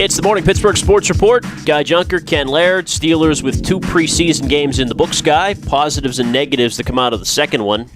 It's the Morning Pittsburgh Sports Report. Guy Junker, Ken Laird, Steelers with 2 preseason games in the books, Guy. Positives and negatives that come out of the second one.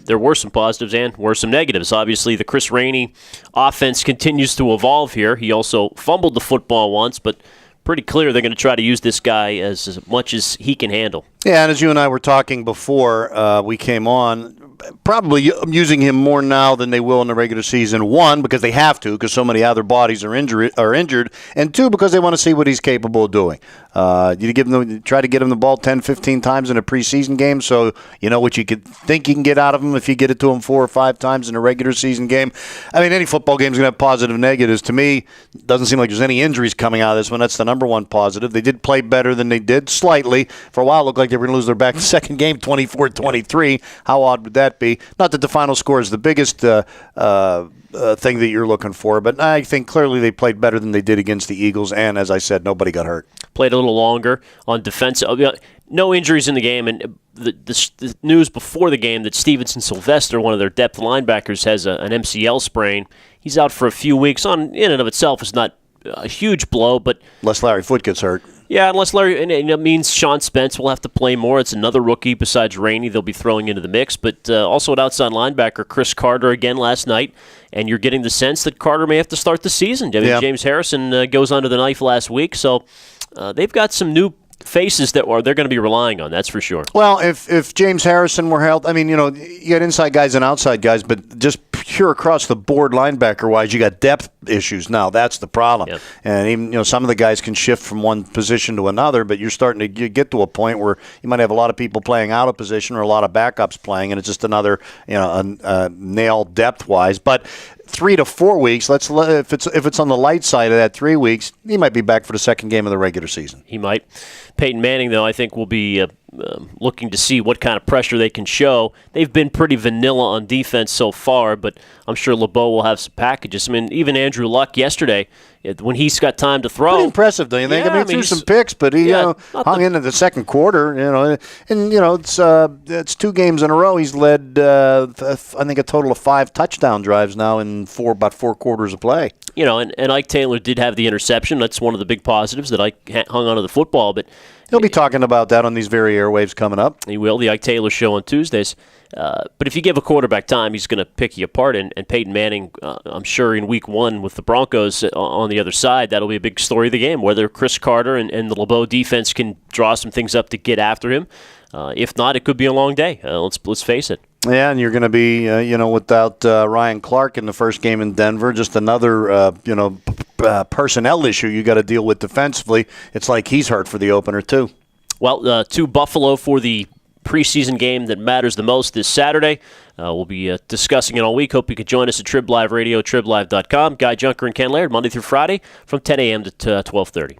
There were some positives and were some negatives. Obviously, the Chris Rainey offense continues to evolve here. He also fumbled the football once, but pretty clear they're going to try to use this guy as much as he can handle. Yeah, and as you and I were talking before we came on, probably using him more now than they will in the regular season. 1, because they have to, because so many other bodies are injured, and 2, because they want to see what he's capable of doing. You try to get him the ball 10, 15 times in a preseason game, so you know what you could think you can get out of him if you get it to him 4 or 5 times in a regular season game. I mean, any football game is going to have positive and negatives. To me, it doesn't seem like there's any injuries coming out of this one. That's the number one positive. They did play better than they did, slightly. For a while, it looked like they were going to lose their back the second game, 24-23. How odd would that be? Not that the final score is the biggest thing that you're looking for, but I think clearly they played better than they did against the Eagles, and as I said, nobody got hurt. Played a little longer on defense. No injuries in the game, and the news before the game that Stevenson Sylvester, one of their depth linebackers, has an MCL sprain. He's out for a few weeks. In and of itself is not a huge blow, but unless Larry Foote gets hurt. Yeah, unless Larry, and it means Sean Spence will have to play more. It's another rookie besides Rainey they'll be throwing into the mix. But also at outside linebacker, Chris Carter again last night, and you're getting the sense that Carter may have to start the season. I mean, James Harrison goes under the knife last week, so they've got some new faces that they're going to be relying on, that's for sure. Well, if James Harrison were held, I mean, you got inside guys and outside guys, but just pure across the board linebacker-wise, you got depth issues now. That's the problem. Yep. And even some of the guys can shift from one position to another, but you're starting to get to a point where you might have a lot of people playing out of position or a lot of backups playing, and it's just another nail depth-wise. But 3 to 4 weeks. If it's on the light side of that 3 weeks, he might be back for the second game of the regular season. He might. Peyton Manning, though, I think will be looking to see what kind of pressure they can show. They've been pretty vanilla on defense so far, but I'm sure LeBeau will have some packages. I mean, even Andrew Luck yesterday, when he's got time to throw. Pretty impressive, don't you think? I mean, he threw some picks, but he hung into the second quarter. It's 2 games in a row. He's led, I think, a total of 5 touchdown drives now in about 4 quarters of play. And Ike Taylor did have the interception. That's one of the big positives that Ike hung onto the football. But he'll be talking about that on these very airwaves coming up. He will, the Ike Taylor show on Tuesdays. But if you give a quarterback time, he's going to pick you apart. And Peyton Manning, I'm sure in week 1 with the Broncos on the other side, that'll be a big story of the game, whether Chris Carter and the LeBeau defense can draw some things up to get after him. If not, it could be a long day. Let's face it. Yeah, and you're going to be, without Ryan Clark in the first game in Denver, just another, personnel issue you got to deal with defensively. It's like he's hurt for the opener, too. Well, to Buffalo for the preseason game that matters the most this Saturday. We'll be discussing it all week. Hope you could join us at Trib Live Radio, triblive.com. Guy Junker and Ken Laird, Monday through Friday from 10 a.m. to 12:30.